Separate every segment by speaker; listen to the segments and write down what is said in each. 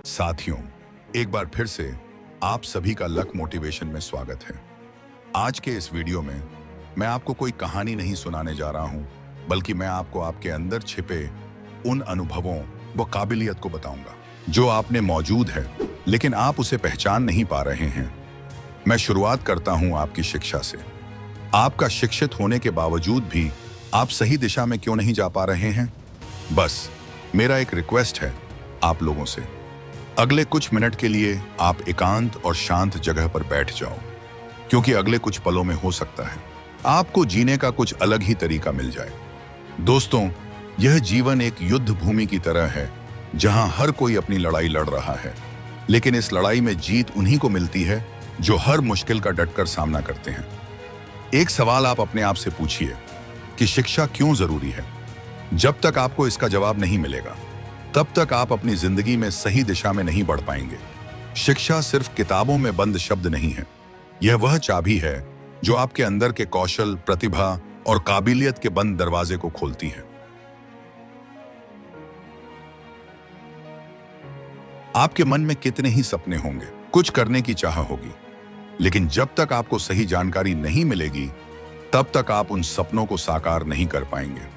Speaker 1: साथियों, एक बार फिर से आप सभी का लक मोटिवेशन में स्वागत है। आज के इस वीडियो में मैं आपको कोई कहानी नहीं सुनाने जा रहा हूं, बल्कि मैं आपको आपके अंदर छिपे उन अनुभवों व काबिलियत को बताऊंगा जो आप में मौजूद है, लेकिन आप उसे पहचान नहीं पा रहे हैं। मैं शुरुआत करता हूं आपकी शिक्षा से। आपका शिक्षित होने के बावजूद भी आप सही दिशा में क्यों नहीं जा पा रहे हैं? बस मेरा एक रिक्वेस्ट है आप लोगों से, अगले कुछ मिनट के लिए आप एकांत और शांत जगह पर बैठ जाओ, क्योंकि अगले कुछ पलों में हो सकता है आपको जीने का कुछ अलग ही तरीका मिल जाए। दोस्तों, यह जीवन एक युद्ध भूमि की तरह है जहां हर कोई अपनी लड़ाई लड़ रहा है, लेकिन इस लड़ाई में जीत उन्हीं को मिलती है जो हर मुश्किल का डटकर सामना करते हैं। एक सवाल आप अपने आप से पूछिए कि शिक्षा क्यों जरूरी है? जब तक आपको इसका जवाब नहीं मिलेगा, तब तक आप अपनी जिंदगी में सही दिशा में नहीं बढ़ पाएंगे। शिक्षा सिर्फ किताबों में बंद शब्द नहीं है, यह वह चाबी है जो आपके अंदर के कौशल, प्रतिभा और काबिलियत के बंद दरवाजे को खोलती है। आपके मन में कितने ही सपने होंगे, कुछ करने की चाह होगी, लेकिन जब तक आपको सही जानकारी नहीं मिलेगी, तब तक आप उन सपनों को साकार नहीं कर पाएंगे।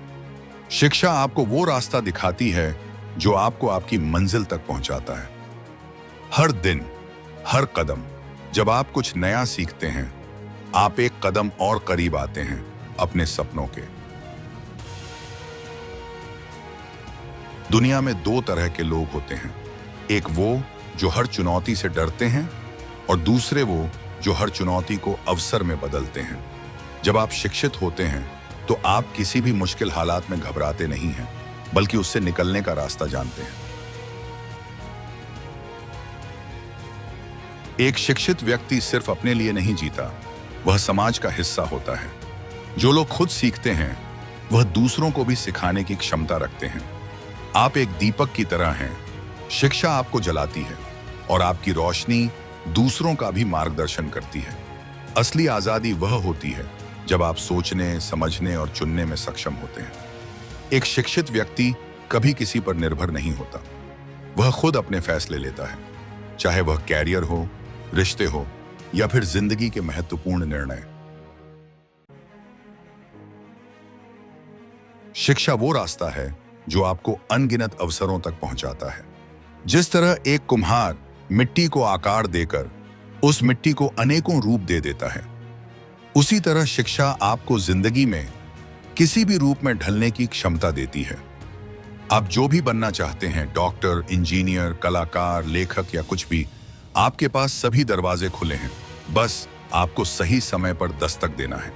Speaker 1: शिक्षा आपको वो रास्ता दिखाती है जो आपको आपकी मंजिल तक पहुंचाता है। हर दिन, हर कदम जब आप कुछ नया सीखते हैं, आप एक कदम और करीब आते हैं अपने सपनों के। दुनिया में दो तरह के लोग होते हैं, एक वो जो हर चुनौती से डरते हैं और दूसरे वो जो हर चुनौती को अवसर में बदलते हैं। जब आप शिक्षित होते हैं तो आप किसी भी मुश्किल हालात में घबराते नहीं हैं, बल्कि उससे निकलने का रास्ता जानते हैं। एक शिक्षित व्यक्ति सिर्फ अपने लिए नहीं जीता, वह समाज का हिस्सा होता है। जो लोग खुद सीखते हैं, वह दूसरों को भी सिखाने की क्षमता रखते हैं। आप एक दीपक की तरह हैं। शिक्षा आपको जलाती है और आपकी रोशनी दूसरों का भी मार्गदर्शन करती है। असली आजादी वह होती है जब आप सोचने, समझने और चुनने में सक्षम होते हैं। एक शिक्षित व्यक्ति कभी किसी पर निर्भर नहीं होता। वह खुद अपने फैसले लेता है, चाहे वह कैरियर हो, रिश्ते हो या फिर जिंदगी के महत्वपूर्ण निर्णय। शिक्षा वो रास्ता है जो आपको अनगिनत अवसरों तक पहुंचाता है। जिस तरह एक कुम्हार मिट्टी को आकार देकर उस मिट्टी को अनेकों रूप दे देता है, उसी तरह शिक्षा आपको जिंदगी में किसी भी रूप में ढलने की क्षमता देती है। आप जो भी बनना चाहते हैं, डॉक्टर, इंजीनियर, कलाकार, लेखक या कुछ भी, आपके पास सभी दरवाजे खुले हैं। बस आपको सही समय पर दस्तक देना है।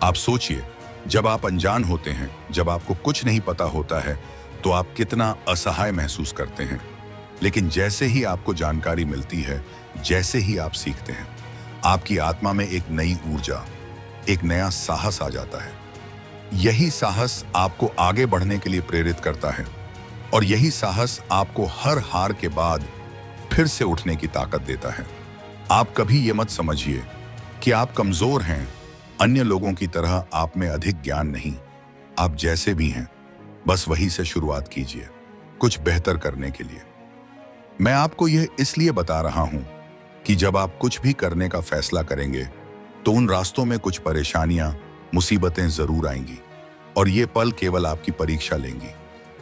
Speaker 1: आप सोचिए, जब आप अनजान होते हैं, जब आपको कुछ नहीं पता होता है, तो आप कितना असहाय महसूस करते हैं। लेकिन जैसे ही आपको जानकारी मिलती है, जैसे ही आप सीखते हैं, आपकी आत्मा में एक नई ऊर्जा, एक नया साहस आ जाता है। यही साहस आपको आगे बढ़ने के लिए प्रेरित करता है और यही साहस आपको हर हार के बाद फिर से उठने की ताकत देता है। आप कभी ये मत समझिए कि आप कमजोर हैं। अन्य लोगों की तरह आप में अधिक ज्ञान नहीं। आप जैसे भी हैं, बस वही से शुरुआत कीजिए कुछ बेहतर करने के लिए। मैं आपको यह इसलिए बता रहा हूं कि जब आप कुछ भी करने का फैसला करेंगे, तो उन रास्तों में कुछ परेशानियां, मुसीबतें जरूर आएंगी और ये पल केवल आपकी परीक्षा लेंगी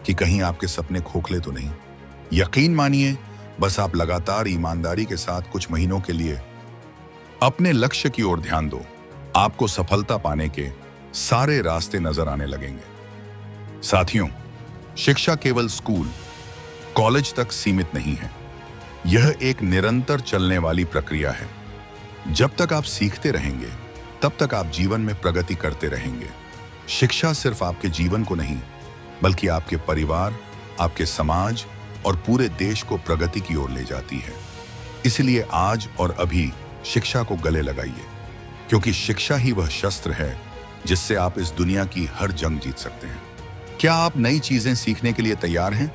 Speaker 1: कि कहीं आपके सपने खोखले तो नहीं। यकीन मानिए, बस आप लगातार ईमानदारी के साथ कुछ महीनों के लिए अपने लक्ष्य की ओर ध्यान दो, आपको सफलता पाने के सारे रास्ते नजर आने लगेंगे। साथियों, शिक्षा केवल स्कूल, कॉलेज तक सीमित नहीं है। यह एक निरंतर चलने वाली प्रक्रिया है। जब तक आप सीखते रहेंगे, तब तक आप जीवन में प्रगति करते रहेंगे। शिक्षा सिर्फ आपके जीवन को नहीं, बल्कि आपके परिवार, आपके समाज और पूरे देश को प्रगति की ओर ले जाती है। इसलिए आज और अभी शिक्षा को गले लगाइए, क्योंकि शिक्षा ही वह शस्त्र है जिससे आप इस दुनिया की हर जंग जीत सकते हैं। क्या आप नई चीजें सीखने के लिए तैयार हैं?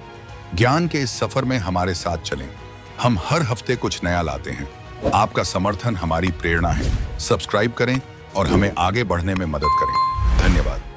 Speaker 1: ज्ञान के इस सफर में हमारे साथ चलें। हम हर हफ्ते कुछ नया लाते हैं। आपका समर्थन हमारी प्रेरणा है। सब्सक्राइब करें और हमें आगे बढ़ने में मदद करें। धन्यवाद।